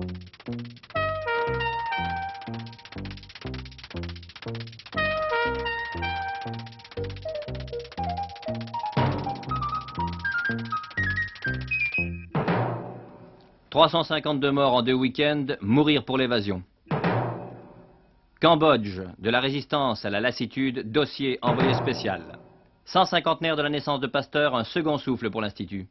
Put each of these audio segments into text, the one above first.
« 352 morts en 2 week-ends, mourir pour l'évasion. Cambodge, de la résistance à la lassitude, dossier envoyé spécial. 150aire de la naissance de Pasteur, un second souffle pour l'Institut. »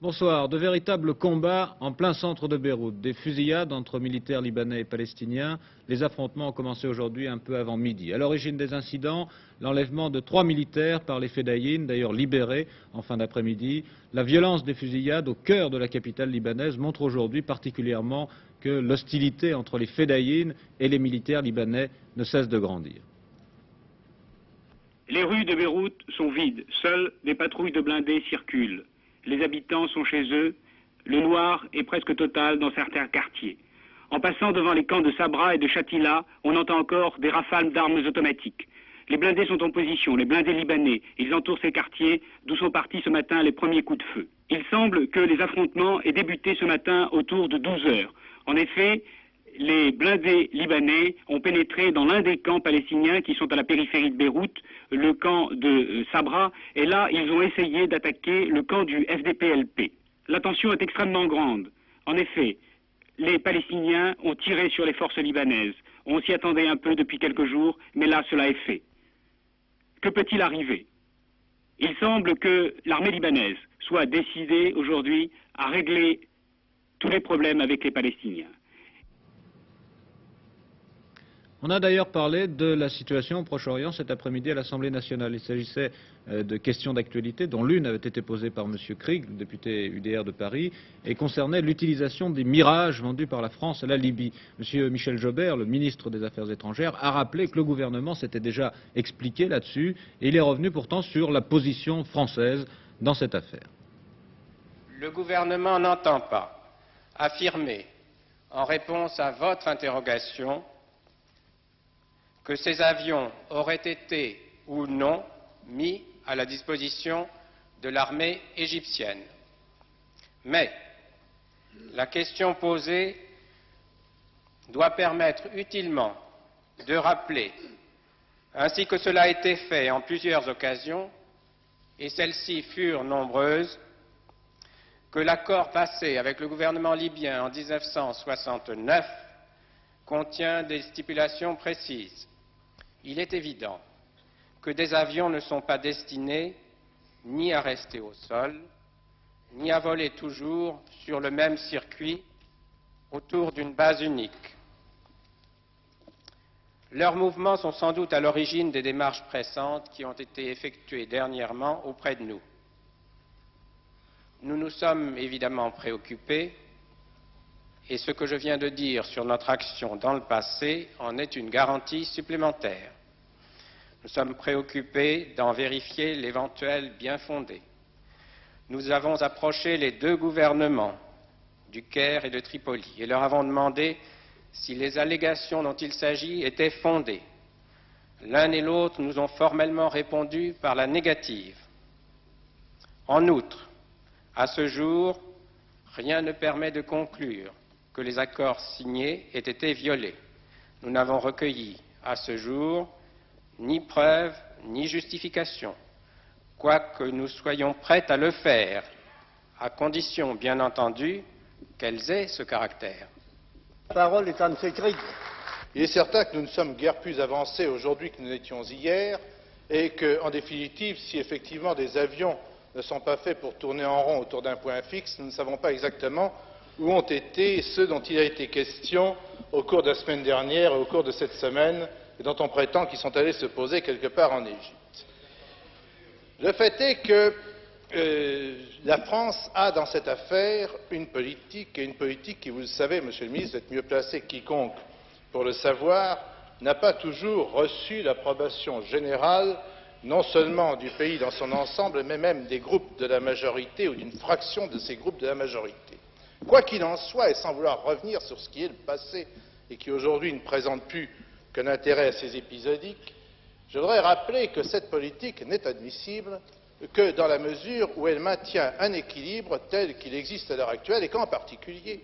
Bonsoir. De véritables combats en plein centre de Beyrouth. Des fusillades entre militaires libanais et palestiniens. Les affrontements ont commencé aujourd'hui un peu avant midi. À l'origine des incidents, l'enlèvement de 3 militaires par les Fedayines, d'ailleurs libérés en fin d'après-midi. La violence des fusillades au cœur de la capitale libanaise montre aujourd'hui particulièrement que l'hostilité entre les Fedayines et les militaires libanais ne cesse de grandir. Les rues de Beyrouth sont vides. Seules des patrouilles de blindés circulent. Les habitants sont chez eux. Le noir est presque total dans certains quartiers. En passant devant les camps de Sabra et de Shatila, on entend encore des rafales d'armes automatiques. Les blindés sont en position, les blindés libanais. Ils entourent ces quartiers, d'où sont partis ce matin les premiers coups de feu. Il semble que les affrontements aient débuté ce matin autour de 12 heures. En effet, les blindés libanais ont pénétré dans l'un des camps palestiniens qui sont à la périphérie de Beyrouth, le camp de Sabra, et là, ils ont essayé d'attaquer le camp du FDPLP. La tension est extrêmement grande. En effet, les Palestiniens ont tiré sur les forces libanaises. On s'y attendait un peu depuis quelques jours, mais là, cela est fait. Que peut-il arriver? Il semble que l'armée libanaise soit décidée aujourd'hui à régler tous les problèmes avec les Palestiniens. On a d'ailleurs parlé de la situation au Proche-Orient cet après-midi à l'Assemblée nationale. Il s'agissait de questions d'actualité, dont l'une avait été posée par M. Krieg, le député UDR de Paris, et concernait l'utilisation des Mirages vendus par la France à la Libye. M. Michel Jobert, le ministre des Affaires étrangères, a rappelé que le gouvernement s'était déjà expliqué là-dessus, et il est revenu pourtant sur la position française dans cette affaire. Le gouvernement n'entend pas affirmer, en réponse à votre interrogation, que ces avions auraient été ou non mis à la disposition de l'armée égyptienne. Mais la question posée doit permettre utilement de rappeler, ainsi que cela a été fait en plusieurs occasions, et celles-ci furent nombreuses, que l'accord passé avec le gouvernement libyen en 1969 contient des stipulations précises. Il est évident que des avions ne sont pas destinés ni à rester au sol, ni à voler toujours sur le même circuit autour d'une base unique. Leurs mouvements sont sans doute à l'origine des démarches pressantes qui ont été effectuées dernièrement auprès de nous. Nous nous sommes évidemment préoccupés, et ce que je viens de dire sur notre action dans le passé en est une garantie supplémentaire. Nous sommes préoccupés d'en vérifier l'éventuel bien-fondé. Nous avons approché les deux gouvernements du Caire et de Tripoli et leur avons demandé si les allégations dont il s'agit étaient fondées. L'un et l'autre nous ont formellement répondu par la négative. En outre, à ce jour, rien ne permet de conclure que les accords signés aient été violés. Nous n'avons recueilli à ce jour ni preuve ni justification, quoique nous soyons prêts à le faire, à condition bien entendu qu'elles aient ce caractère. La parole est à M. Krieg. Il est certain que nous ne sommes guère plus avancés aujourd'hui que nous l'étions hier, et que, en définitive, si effectivement des avions ne sont pas faits pour tourner en rond autour d'un point fixe, nous ne savons pas exactement où ont été ceux dont il a été question au cours de la semaine dernière et au cours de cette semaine, et dont on prétend qu'ils sont allés se poser quelque part en Égypte. Le fait est que la France a dans cette affaire une politique, et une politique qui, vous le savez, Monsieur le ministre, vous êtes mieux placé que quiconque pour le savoir, n'a pas toujours reçu l'approbation générale, non seulement du pays dans son ensemble, mais même des groupes de la majorité ou d'une fraction de ces groupes de la majorité. Quoi qu'il en soit, et sans vouloir revenir sur ce qui est le passé et qui aujourd'hui ne présente plus qu'un intérêt assez épisodique, je voudrais rappeler que cette politique n'est admissible que dans la mesure où elle maintient un équilibre tel qu'il existe à l'heure actuelle et qu'en particulier,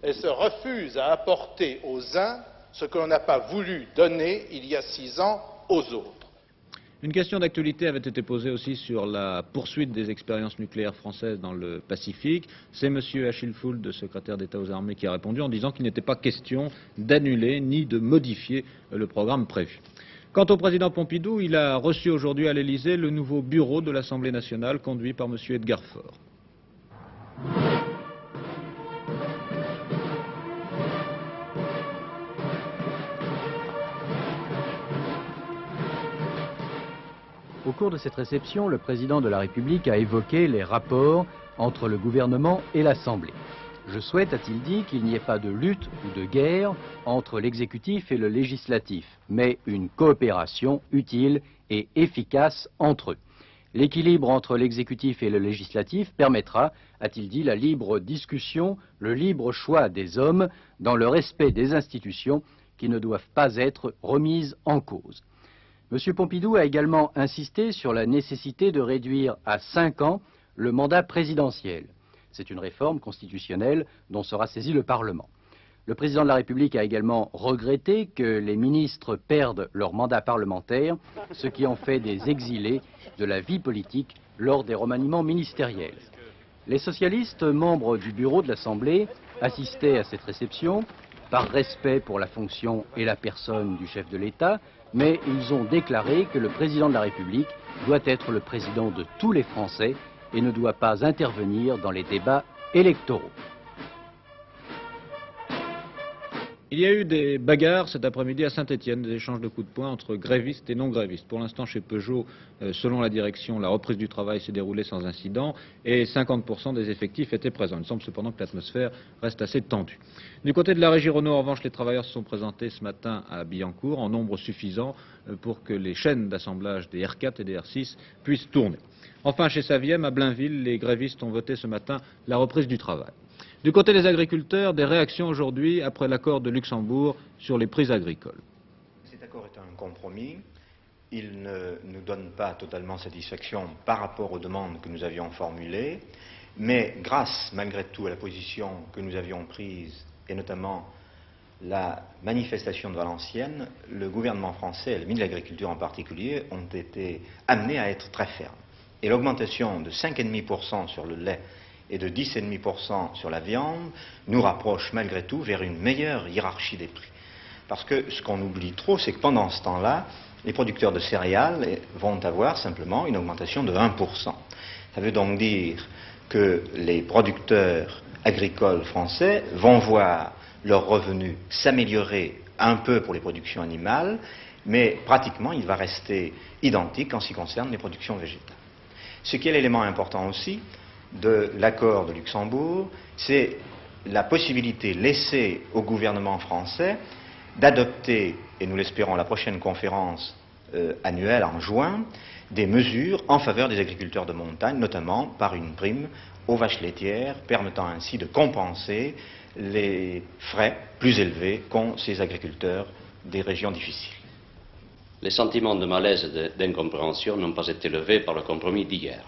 elle se refuse à apporter aux uns ce que l'on n'a pas voulu donner il y a 6 ans aux autres. Une question d'actualité avait été posée aussi sur la poursuite des expériences nucléaires françaises dans le Pacifique. C'est M. Achille Fould, secrétaire d'État aux armées, qui a répondu en disant qu'il n'était pas question d'annuler ni de modifier le programme prévu. Quant au président Pompidou, il a reçu aujourd'hui à l'Élysée le nouveau bureau de l'Assemblée nationale conduit par M. Edgar Faure. Au cours de cette réception, le président de la République a évoqué les rapports entre le gouvernement et l'Assemblée. Je souhaite, a-t-il dit, qu'il n'y ait pas de lutte ou de guerre entre l'exécutif et le législatif, mais une coopération utile et efficace entre eux. L'équilibre entre l'exécutif et le législatif permettra, a-t-il dit, la libre discussion, le libre choix des hommes dans le respect des institutions qui ne doivent pas être remises en cause. M. Pompidou a également insisté sur la nécessité de réduire à 5 ans le mandat présidentiel. C'est une réforme constitutionnelle dont sera saisi le Parlement. Le président de la République a également regretté que les ministres perdent leur mandat parlementaire, ce qui en fait des exilés de la vie politique lors des remaniements ministériels. Les socialistes, membres du bureau de l'Assemblée, assistaient à cette réception par respect pour la fonction et la personne du chef de l'État, mais ils ont déclaré que le président de la République doit être le président de tous les Français et ne doit pas intervenir dans les débats électoraux. Il y a eu des bagarres cet après-midi à Saint-Étienne, des échanges de coups de poing entre grévistes et non-grévistes. Pour l'instant, chez Peugeot, selon la direction, la reprise du travail s'est déroulée sans incident et 50% des effectifs étaient présents. Il semble cependant que l'atmosphère reste assez tendue. Du côté de la régie Renault, en revanche, les travailleurs se sont présentés ce matin à Billancourt en nombre suffisant pour que les chaînes d'assemblage des R4 et des R6 puissent tourner. Enfin, chez Saviem, à Blainville, les grévistes ont voté ce matin la reprise du travail. Du côté des agriculteurs, des réactions aujourd'hui après l'accord de Luxembourg sur les prix agricoles. Cet accord est un compromis. Il ne nous donne pas totalement satisfaction par rapport aux demandes que nous avions formulées, mais grâce malgré tout à la position que nous avions prise, et notamment la manifestation de Valenciennes, le gouvernement français et le ministre de l'Agriculture en particulier ont été amenés à être très fermes. Et l'augmentation de 5,5% sur le lait et de 10,5% sur la viande nous rapproche malgré tout vers une meilleure hiérarchie des prix. Parce que ce qu'on oublie trop, c'est que pendant ce temps-là, les producteurs de céréales vont avoir simplement une augmentation de 1%. Ça veut donc dire que les producteurs agricoles français vont voir leurs revenus s'améliorer un peu pour les productions animales, mais pratiquement il va rester identique en ce qui concerne les productions végétales. Ce qui est l'élément important aussi de l'accord de Luxembourg, c'est la possibilité laissée au gouvernement français d'adopter, et nous l'espérons à la prochaine conférence annuelle en juin, des mesures en faveur des agriculteurs de montagne, notamment par une prime aux vaches laitières, permettant ainsi de compenser les frais plus élevés qu'ont ces agriculteurs des régions difficiles. Les sentiments de malaise et d'incompréhension n'ont pas été levés par le compromis d'hier.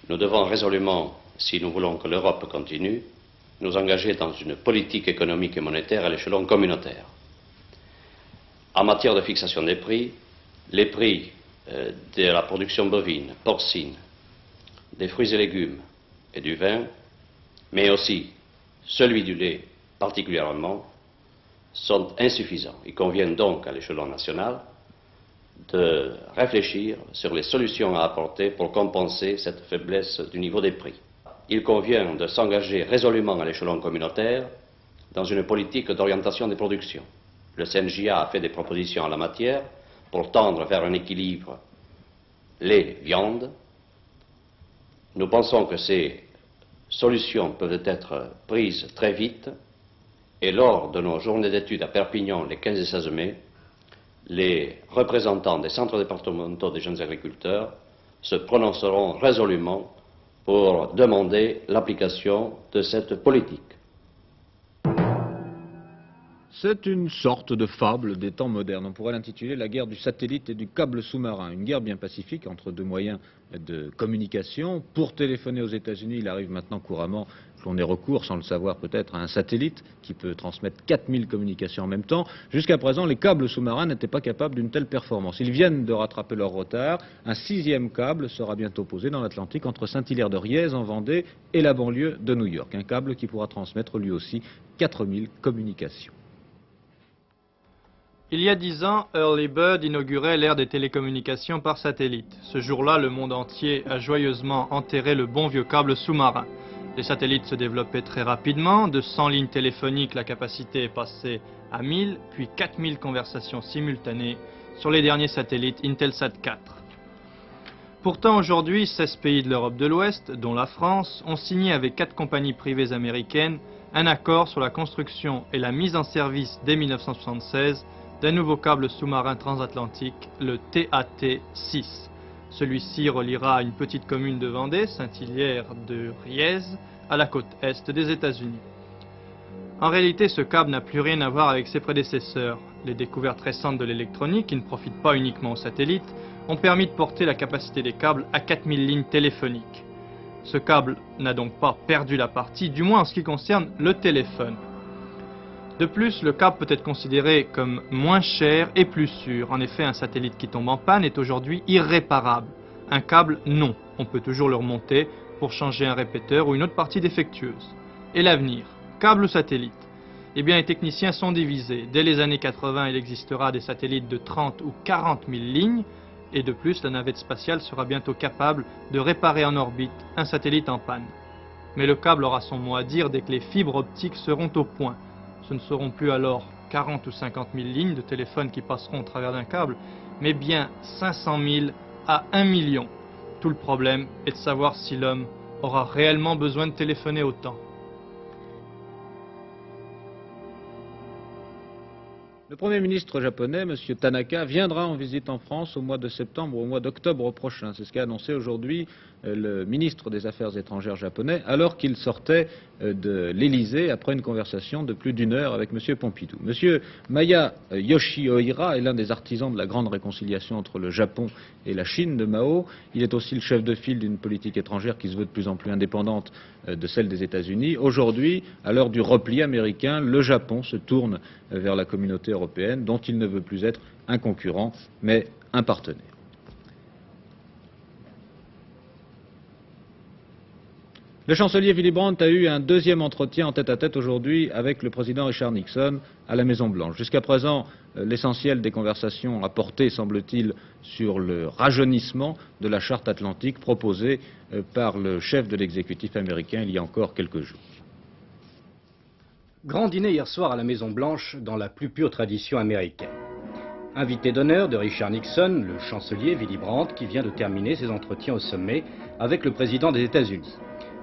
Nous devons résolument, si nous voulons que l'Europe continue, nous engager dans une politique économique et monétaire à l'échelon communautaire. En matière de fixation des prix, les prix de la production bovine, porcine, des fruits et légumes et du vin, mais aussi celui du lait particulièrement, sont insuffisants. Il convient donc à l'échelon national de réfléchir sur les solutions à apporter pour compenser cette faiblesse du niveau des prix. Il convient de s'engager résolument à l'échelon communautaire dans une politique d'orientation des productions. Le CNJA a fait des propositions en la matière pour tendre vers un équilibre lait-viande. Nous pensons que ces solutions peuvent être prises très vite et lors de nos journées d'études à Perpignan les 15 et 16 mai, les représentants des centres départementaux des jeunes agriculteurs se prononceront résolument pour demander l'application de cette politique. C'est une sorte de fable des temps modernes. On pourrait l'intituler la guerre du satellite et du câble sous-marin. Une guerre bien pacifique entre deux moyens de communication. Pour téléphoner aux États-Unis, il arrive maintenant couramment qu'on ait recours, sans le savoir peut-être, à un satellite qui peut transmettre 4000 communications en même temps. Jusqu'à présent, les câbles sous-marins n'étaient pas capables d'une telle performance. Ils viennent de rattraper leur retard. Un 6e câble sera bientôt posé dans l'Atlantique entre Saint-Hilaire-de-Riez en Vendée et la banlieue de New York. Un câble qui pourra transmettre lui aussi 4000 communications. Il y a 10 ans, Early Bird inaugurait l'ère des télécommunications par satellite. Ce jour-là, le monde entier a joyeusement enterré le bon vieux câble sous-marin. Les satellites se développaient très rapidement. De 100 lignes téléphoniques, la capacité est passée à 1000, puis 4000 conversations simultanées sur les derniers satellites Intelsat 4. Pourtant, aujourd'hui, 16 pays de l'Europe de l'Ouest, dont la France, ont signé avec 4 compagnies privées américaines un accord sur la construction et la mise en service dès 1976 d'un nouveau câble sous-marin transatlantique, le TAT-6. Celui-ci reliera une petite commune de Vendée, Saint-Hilaire-de-Riez, à la côte est des États-Unis. En réalité, ce câble n'a plus rien à voir avec ses prédécesseurs. Les découvertes récentes de l'électronique, qui ne profitent pas uniquement aux satellites, ont permis de porter la capacité des câbles à 4000 lignes téléphoniques. Ce câble n'a donc pas perdu la partie, du moins en ce qui concerne le téléphone. De plus, le câble peut être considéré comme moins cher et plus sûr. En effet, un satellite qui tombe en panne est aujourd'hui irréparable. Un câble, non. On peut toujours le remonter pour changer un répéteur ou une autre partie défectueuse. Et l'avenir, câble ou satellite? Eh bien, les techniciens sont divisés. Dès les années 80, il existera des satellites de 30 ou 40 000 lignes. Et de plus, la navette spatiale sera bientôt capable de réparer en orbite un satellite en panne. Mais le câble aura son mot à dire dès que les fibres optiques seront au point. Ce ne seront plus alors 40 ou 50 000 lignes de téléphone qui passeront au travers d'un câble, mais bien 500 000 à 1 million. Tout le problème est de savoir si l'homme aura réellement besoin de téléphoner autant. Le Premier ministre japonais, M. Tanaka, viendra en visite en France au mois de septembre ou au mois d'octobre prochain. C'est ce qu'a annoncé aujourd'hui le ministre des Affaires étrangères japonais, alors qu'il sortait de l'Élysée après une conversation de plus d'1 heure avec M. Pompidou. M. Maya Yoshihira est l'un des artisans de la grande réconciliation entre le Japon et la Chine de Mao. Il est aussi le chef de file d'une politique étrangère qui se veut de plus en plus indépendante de celle des États-Unis. Aujourd'hui, à l'heure du repli américain, le Japon se tourne vers la communauté européenne, dont il ne veut plus être un concurrent, mais un partenaire. Le chancelier Willy Brandt a eu un 2e entretien en tête-à-tête aujourd'hui avec le président Richard Nixon à la Maison-Blanche. Jusqu'à présent, l'essentiel des conversations a porté, semble-t-il, sur le rajeunissement de la charte atlantique proposée par le chef de l'exécutif américain il y a encore quelques jours. Grand dîner hier soir à la Maison-Blanche dans la plus pure tradition américaine. Invité d'honneur de Richard Nixon, le chancelier Willy Brandt, qui vient de terminer ses entretiens au sommet avec le président des États-Unis.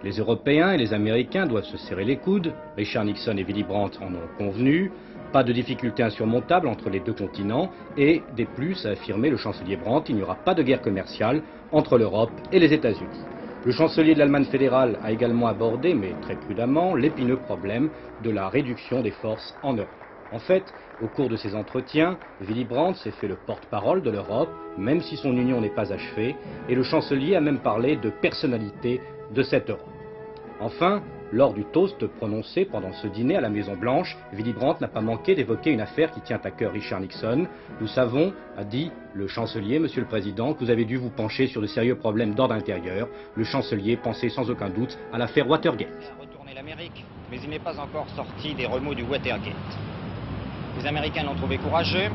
Les Européens et les Américains doivent se serrer les coudes. Richard Nixon et Willy Brandt en ont convenu. Pas de difficultés insurmontables entre les deux continents. Et, des plus, a affirmé le chancelier Brandt, il n'y aura pas de guerre commerciale entre l'Europe et les États-Unis. Le chancelier de l'Allemagne fédérale a également abordé, mais très prudemment, l'épineux problème de la réduction des forces en Europe. En fait, au cours de ces entretiens, Willy Brandt s'est fait le porte-parole de l'Europe, même si son union n'est pas achevée, et le chancelier a même parlé de personnalité de cette Europe. Enfin, lors du toast prononcé pendant ce dîner à la Maison-Blanche, Willy Brandt n'a pas manqué d'évoquer une affaire qui tient à cœur Richard Nixon. Nous savons, a dit le chancelier, Monsieur le Président, que vous avez dû vous pencher sur de sérieux problèmes d'ordre intérieur. Le chancelier pensait sans aucun doute à l'affaire Watergate. Il a retourné l'Amérique, mais il n'est pas encore sorti des remous du Watergate. Les Américains l'ont trouvé courageux,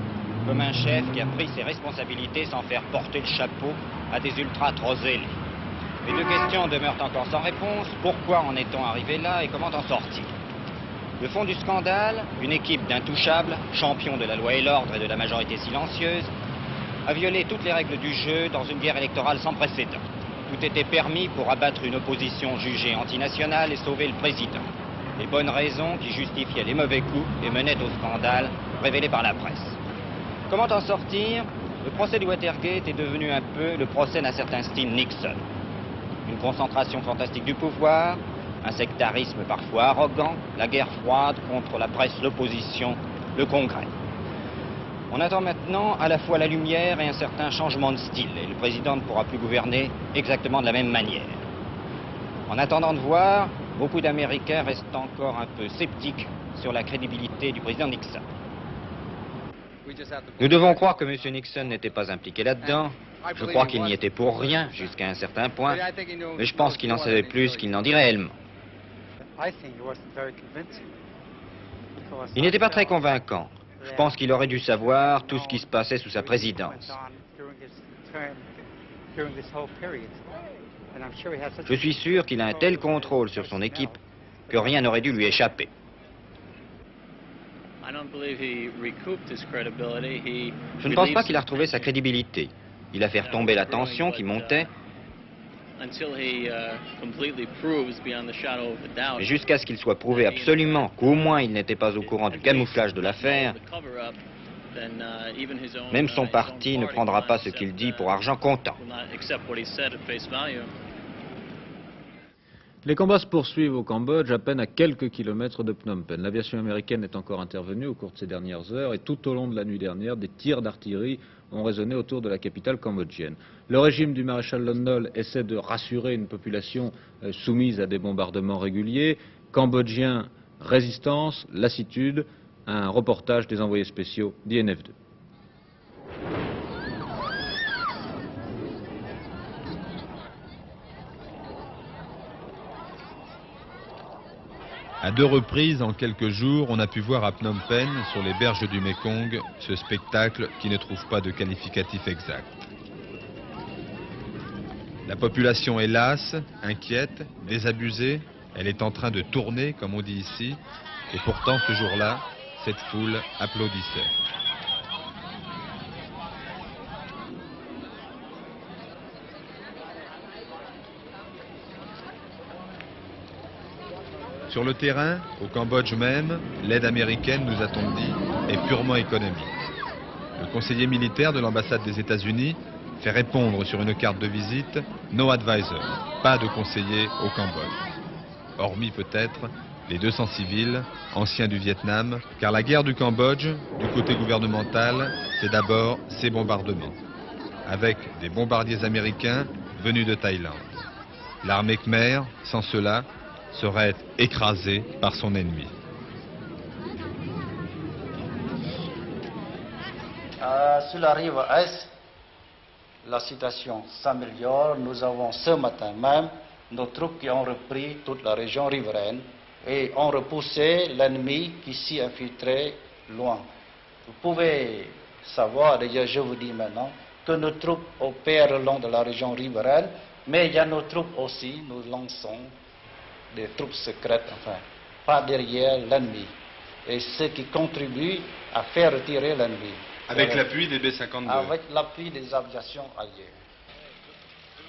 comme un chef qui a pris ses responsabilités sans faire porter le chapeau à des ultras trop zélés. Les deux questions demeurent encore sans réponse. Pourquoi en est-on arrivé là et comment en sortir? Le fond du scandale, une équipe d'intouchables, champions de la loi et l'ordre et de la majorité silencieuse, a violé toutes les règles du jeu dans une guerre électorale sans précédent. Tout était permis pour abattre une opposition jugée antinationale et sauver le président. Les bonnes raisons qui justifiaient les mauvais coups et menaient au scandale révélé par la presse. Comment en sortir? Le procès du Watergate est devenu un peu le procès d'un certain Steve Nixon. Une concentration fantastique du pouvoir, un sectarisme parfois arrogant, la guerre froide contre la presse, l'opposition le Congrès. On attend maintenant à la fois la lumière et un certain changement de style, et le président ne pourra plus gouverner exactement de la même manière. En attendant de voir, beaucoup d'Américains restent encore un peu sceptiques sur la crédibilité du président Nixon. Nous devons croire que M. Nixon n'était pas impliqué là-dedans. Je crois qu'il n'y était pour rien jusqu'à un certain point, mais je pense qu'il en savait plus qu'il n'en dit réellement. Il n'était pas très convaincant. Je pense qu'il aurait dû savoir tout ce qui se passait sous sa présidence. Je suis sûr qu'il a un tel contrôle sur son équipe que rien n'aurait dû lui échapper. Je ne pense pas qu'il a retrouvé sa crédibilité. Il a fait retomber la tension qui montait, mais jusqu'à ce qu'il soit prouvé absolument qu'au moins il n'était pas au courant du camouflage de l'affaire, même son parti ne prendra pas ce qu'il dit pour argent comptant. Les combats se poursuivent au Cambodge, à peine à quelques kilomètres de Phnom Penh. L'aviation américaine est encore intervenue au cours de ces dernières heures et tout au long de la nuit dernière, des tirs d'artillerie ont résonné autour de la capitale cambodgienne. Le régime du maréchal Lon Nol essaie de rassurer une population soumise à des bombardements réguliers. Cambodgiens, résistance, lassitude, un reportage des envoyés spéciaux d'INF2. À 2 reprises, en quelques jours, on a pu voir à Phnom Penh, sur les berges du Mékong, ce spectacle qui ne trouve pas de qualificatif exact. La population est lasse, inquiète, désabusée, elle est en train de tourner, comme on dit ici, et pourtant ce jour-là, cette foule applaudissait. Sur le terrain, au Cambodge même, l'aide américaine, nous a-t-on dit, est purement économique. Le conseiller militaire de l'ambassade des États-Unis fait répondre sur une carte de visite « No advisor », pas de conseiller au Cambodge. Hormis peut-être les 200 civils, anciens du Vietnam, car la guerre du Cambodge, du côté gouvernemental, c'est d'abord ces bombardements, avec des bombardiers américains venus de Thaïlande. L'armée khmer, sans cela, serait écrasée par son ennemi. Sur la rive Est, la situation s'améliore. Nous avons ce matin même nos troupes qui ont repris toute la région riveraine et ont repoussé l'ennemi qui s'y infiltrait loin. Vous pouvez savoir, déjà je vous dis maintenant, que nos troupes opèrent le long de la région riveraine, mais il y a nos troupes aussi, nous lançons des troupes secrètes, enfin, pas derrière l'ennemi. Et ce qui contribue à faire retirer l'ennemi. Avec l'appui des B-52. Avec l'appui des aviations alliées.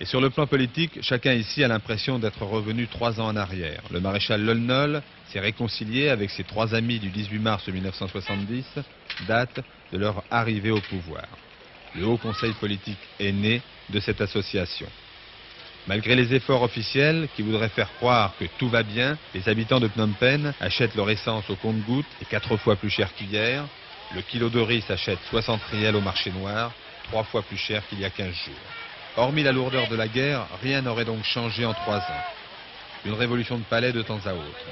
Et sur le plan politique, chacun ici a l'impression d'être revenu 3 ans en arrière. Le maréchal Lon Nol s'est réconcilié avec ses 3 amis du 18 mars 1970, date de leur arrivée au pouvoir. Le Haut Conseil politique est né de cette association. Malgré les efforts officiels qui voudraient faire croire que tout va bien, les habitants de Phnom Penh achètent leur essence au compte-gouttes et 4 fois plus cher qu'hier. Le kilo de riz s'achète 60 riels au marché noir, 3 fois plus cher qu'il y a 15 jours. Hormis la lourdeur de la guerre, rien n'aurait donc changé en 3 ans. Une révolution de palais de temps à autre.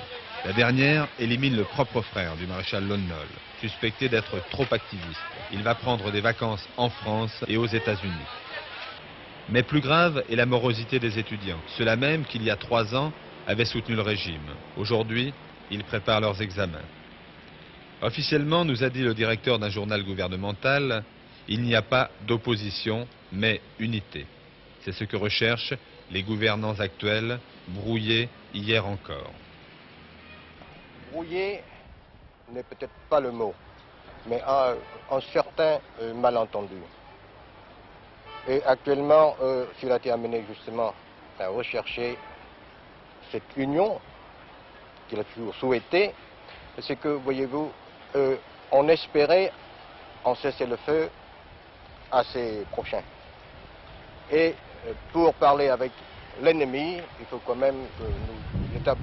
La dernière élimine le propre frère du maréchal Lon Nol, suspecté d'être trop activiste. Il va prendre des vacances en France et aux États-Unis. Mais plus grave est la morosité des étudiants, ceux-là même qu'il y a 3 ans avaient soutenu le régime. Aujourd'hui, ils préparent leurs examens. Officiellement, nous a dit le directeur d'un journal gouvernemental, il n'y a pas d'opposition, mais unité. C'est ce que recherchent les gouvernants actuels, brouillés hier encore. Brouillé n'est peut-être pas le mot, mais un certain malentendu. Et actuellement, s'il a été amené justement à rechercher cette union qu'il a toujours souhaitée, c'est que, voyez-vous, on espérait en cessez-le-feu assez prochain. Et pour parler avec l'ennemi, il faut quand même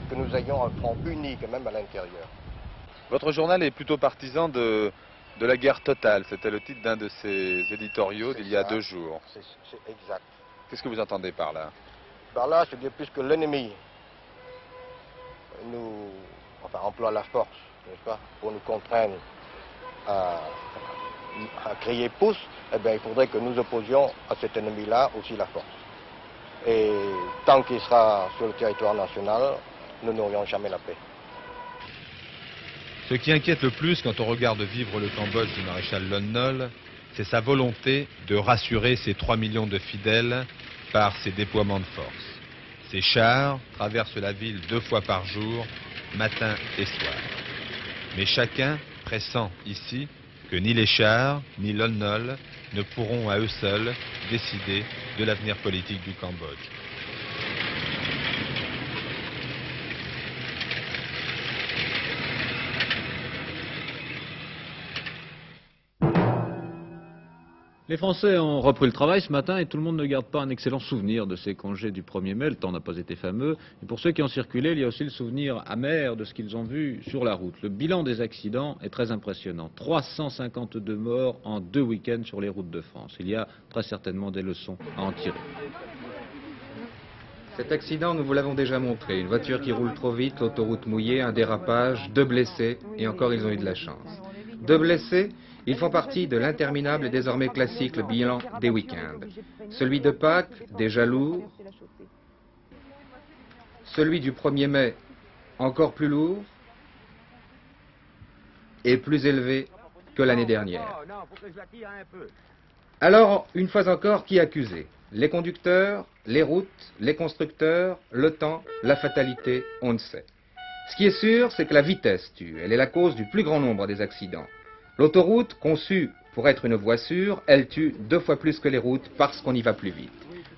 que nous ayons un front uni quand même à l'intérieur. Votre journal est plutôt partisan de la guerre totale. C'était le titre d'un de ses éditoriaux d'il y a 2 jours. C'est exact. Qu'est-ce que vous entendez par là? Par là, c'est dire puisque l'ennemi emploie la force, n'est-ce pas, pour nous contraindre à crier pouce, eh bien, il faudrait que nous opposions à cet ennemi-là aussi la force. Et tant qu'il sera sur le territoire national, nous n'aurions jamais la paix. Ce qui inquiète le plus quand on regarde vivre le Cambodge du maréchal Lon Nol, c'est sa volonté de rassurer ses 3 millions de fidèles par ses déploiements de force. Ses chars traversent la ville 2 fois par jour, matin et soir. Mais chacun pressent ici que ni les chars, ni Lon Nol ne pourront à eux seuls décider de l'avenir politique du Cambodge. Les Français ont repris le travail ce matin et tout le monde ne garde pas un excellent souvenir de ces congés du 1er mai. Le temps n'a pas été fameux. Et pour ceux qui ont circulé, il y a aussi le souvenir amer de ce qu'ils ont vu sur la route. Le bilan des accidents est très impressionnant. 352 morts en 2 week-ends sur les routes de France. Il y a très certainement des leçons à en tirer. Cet accident, nous vous l'avons déjà montré. Une voiture qui roule trop vite, l'autoroute mouillée, un dérapage, 2 blessés, et encore ils ont eu de la chance. 2 blessés, ils font partie de l'interminable et désormais classique le bilan des week-ends. Celui de Pâques, déjà lourd. Celui du 1er mai, encore plus lourd. Et plus élevé que l'année dernière. Alors, une fois encore, qui accuser? Les conducteurs, les routes, les constructeurs, le temps, la fatalité, on ne sait. Ce qui est sûr, c'est que la vitesse tue. Elle est la cause du plus grand nombre des accidents. L'autoroute, conçue pour être une voie sûre, elle tue 2 fois plus que les routes parce qu'on y va plus vite.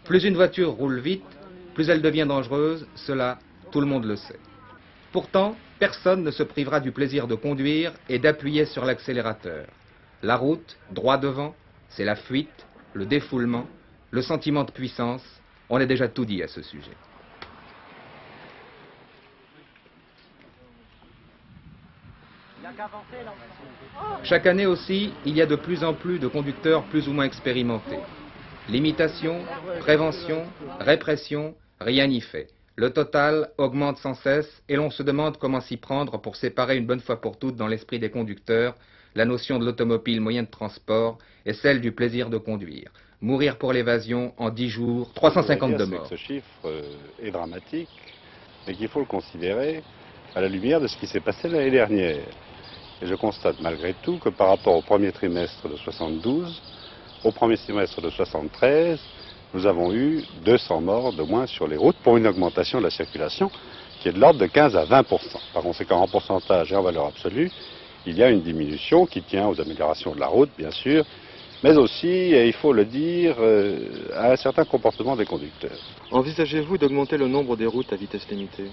Plus une voiture roule vite, plus elle devient dangereuse, cela, tout le monde le sait. Pourtant, personne ne se privera du plaisir de conduire et d'appuyer sur l'accélérateur. La route, droit devant, c'est la fuite, le défoulement, le sentiment de puissance. On a déjà tout dit à ce sujet. Chaque année aussi, il y a de plus en plus de conducteurs plus ou moins expérimentés. Limitation, prévention, répression, rien n'y fait. Le total augmente sans cesse et l'on se demande comment s'y prendre pour séparer une bonne fois pour toutes dans l'esprit des conducteurs la notion de l'automobile moyen de transport et celle du plaisir de conduire. Mourir pour l'évasion en 10 jours, 352 morts. Ce chiffre est dramatique, mais qu'il faut le considérer à la lumière de ce qui s'est passé l'année dernière. Et je constate malgré tout que par rapport au premier trimestre de 72, au premier trimestre de 73, nous avons eu 200 morts de moins sur les routes pour une augmentation de la circulation qui est de l'ordre de 15 à 20%. Par conséquent, en pourcentage et en valeur absolue, il y a une diminution qui tient aux améliorations de la route, bien sûr, mais aussi, et il faut le dire, à un certain comportement des conducteurs. Envisagez-vous d'augmenter le nombre des routes à vitesse limitée ?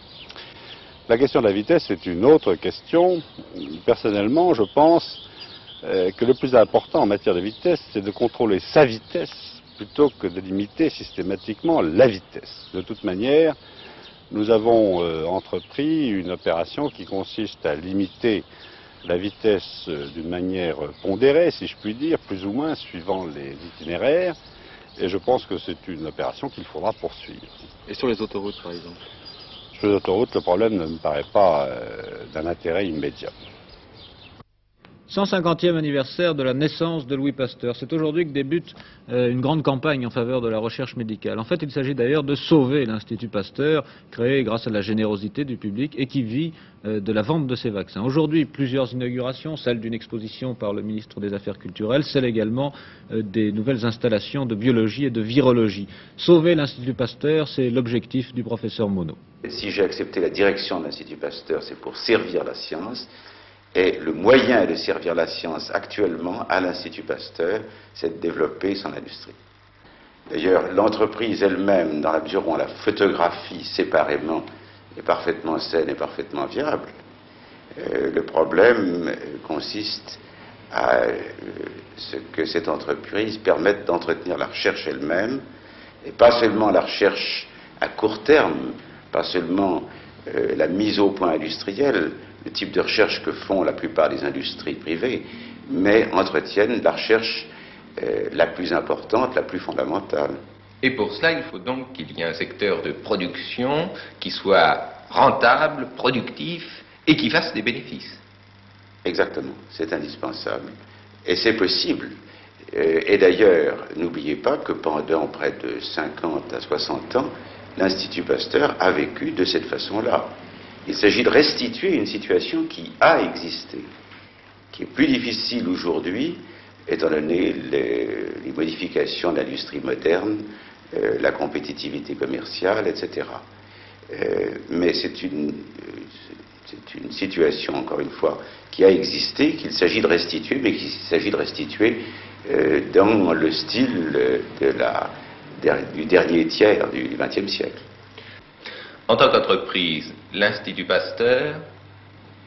La question de la vitesse est une autre question. Personnellement, je pense que le plus important en matière de vitesse, c'est de contrôler sa vitesse plutôt que de limiter systématiquement la vitesse. De toute manière, nous avons entrepris une opération qui consiste à limiter la vitesse d'une manière pondérée, si je puis dire, plus ou moins, suivant les itinéraires. Et je pense que c'est une opération qu'il faudra poursuivre. Et sur les autoroutes, par exemple ? Sur les autoroutes, le problème ne me paraît pas d'un intérêt immédiat. 150e anniversaire de la naissance de Louis Pasteur. C'est aujourd'hui que débute une grande campagne en faveur de la recherche médicale. En fait, il s'agit d'ailleurs de sauver l'Institut Pasteur, créé grâce à la générosité du public et qui vit de la vente de ses vaccins. Aujourd'hui, plusieurs inaugurations, celle d'une exposition par le ministre des Affaires culturelles, celle également des nouvelles installations de biologie et de virologie. Sauver l'Institut Pasteur, c'est l'objectif du professeur Monod. Si j'ai accepté la direction de l'Institut Pasteur, c'est pour servir la science. Et le moyen de servir la science actuellement à l'Institut Pasteur, c'est de développer son industrie. D'ailleurs, l'entreprise elle-même, dans la mesure où on la photographie séparément, est parfaitement saine et parfaitement viable. Le problème consiste à ce que cette entreprise permette d'entretenir la recherche elle-même, et pas seulement la recherche à court terme, pas seulement la mise au point industrielle, le type de recherche que font la plupart des industries privées, mais entretiennent la recherche la plus importante, la plus fondamentale. Et pour cela, il faut donc qu'il y ait un secteur de production qui soit rentable, productif et qui fasse des bénéfices. Exactement, c'est indispensable. Et c'est possible. Et d'ailleurs, n'oubliez pas que pendant près de 50 à 60 ans, l'Institut Pasteur a vécu de cette façon-là. Il s'agit de restituer une situation qui a existé, qui est plus difficile aujourd'hui, étant donné les modifications de l'industrie moderne, la compétitivité commerciale, etc. Mais c'est une situation, encore une fois, qui a existé, qu'il s'agit de restituer, mais qu'il s'agit de restituer dans le style du dernier tiers du XXe siècle. En tant qu'entreprise, l'Institut Pasteur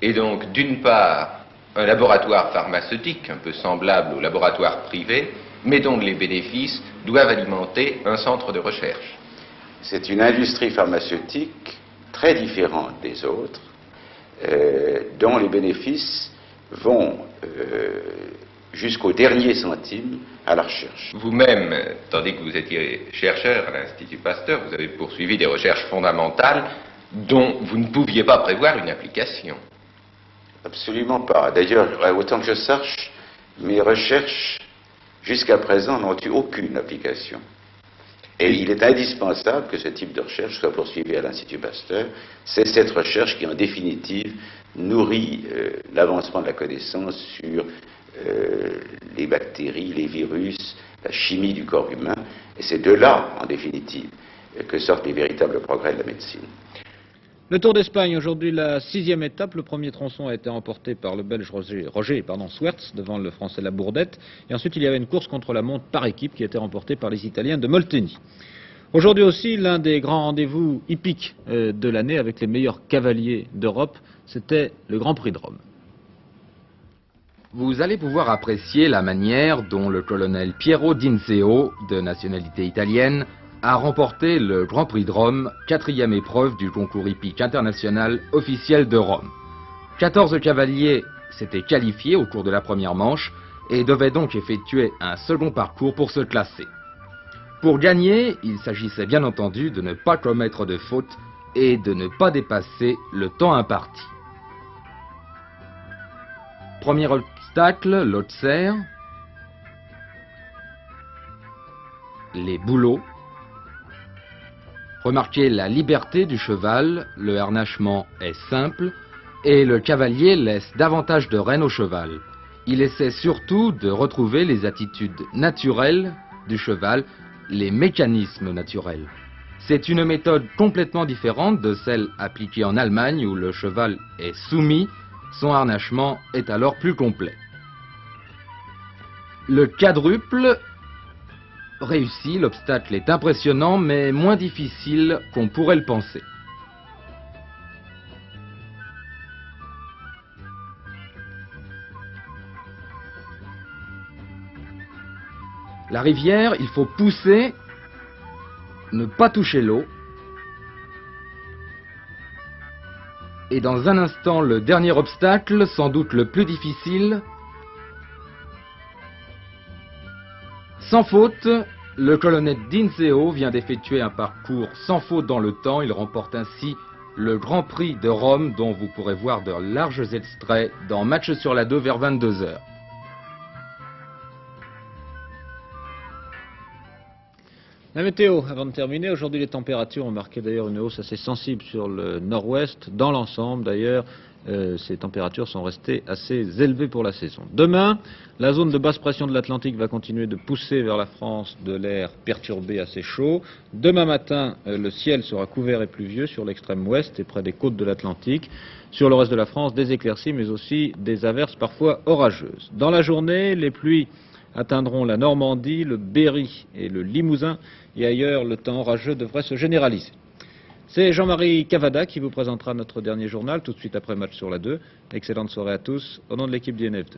est donc d'une part un laboratoire pharmaceutique un peu semblable aux laboratoires privés, mais dont les bénéfices doivent alimenter un centre de recherche. C'est une industrie pharmaceutique très différente des autres, dont les bénéfices vont jusqu'au dernier centime à la recherche. Vous-même, tandis que vous étiez chercheur à l'Institut Pasteur, vous avez poursuivi des recherches fondamentales dont vous ne pouviez pas prévoir une application. Absolument pas. D'ailleurs, autant que je sache, mes recherches jusqu'à présent n'ont eu aucune application. Et il est indispensable que ce type de recherche soit poursuivi à l'Institut Pasteur. C'est cette recherche qui, en définitive, nourrit l'avancement de la connaissance sur les bactéries, les virus, la chimie du corps humain. Et c'est de là, en définitive, que sortent les véritables progrès de la médecine. Le Tour d'Espagne, aujourd'hui la 6e étape. Le premier tronçon a été remporté par le Belge Roger Swerts devant le Français Labourdette. Et ensuite, il y avait une course contre la montre par équipe qui a été remportée par les Italiens de Molteni. Aujourd'hui aussi, l'un des grands rendez-vous hippiques de l'année avec les meilleurs cavaliers d'Europe, c'était le Grand Prix de Rome. Vous allez pouvoir apprécier la manière dont le colonel Piero D'Inzeo, de nationalité italienne, a remporté le Grand Prix de Rome, 4e épreuve du concours hippique international officiel de Rome. 14 cavaliers s'étaient qualifiés au cours de la première manche et devaient donc effectuer un second parcours pour se classer. Pour gagner, il s'agissait bien entendu de ne pas commettre de fautes et de ne pas dépasser le temps imparti. Premier obstacle, l'Otser, les bouleaux. Remarquez la liberté du cheval, le harnachement est simple et le cavalier laisse davantage de rênes au cheval. Il essaie surtout de retrouver les attitudes naturelles du cheval, les mécanismes naturels. C'est une méthode complètement différente de celle appliquée en Allemagne où le cheval est soumis, son harnachement est alors plus complet. Le quadruple réussi, l'obstacle est impressionnant mais moins difficile qu'on pourrait le penser. La rivière, il faut pousser, ne pas toucher l'eau. Et dans un instant, le dernier obstacle, sans doute le plus difficile. Sans faute, le colonel D'Inzeo vient d'effectuer un parcours sans faute dans le temps. Il remporte ainsi le Grand Prix de Rome dont vous pourrez voir de larges extraits dans Match sur la 2 vers 22 h. La météo, avant de terminer, aujourd'hui les températures ont marqué d'ailleurs une hausse assez sensible sur le nord-ouest. Dans l'ensemble d'ailleurs, ces températures sont restées assez élevées pour la saison. Demain, la zone de basse pression de l'Atlantique va continuer de pousser vers la France de l'air perturbé assez chaud. Demain matin, le ciel sera couvert et pluvieux sur l'extrême ouest et près des côtes de l'Atlantique. Sur le reste de la France, des éclaircies mais aussi des averses parfois orageuses. Dans la journée, les pluies atteindront la Normandie, le Berry et le Limousin. Et ailleurs, le temps orageux devrait se généraliser. C'est Jean-Marie Cavada qui vous présentera notre dernier journal, tout de suite après Match sur la 2. Excellente soirée à tous, au nom de l'équipe d'INF2.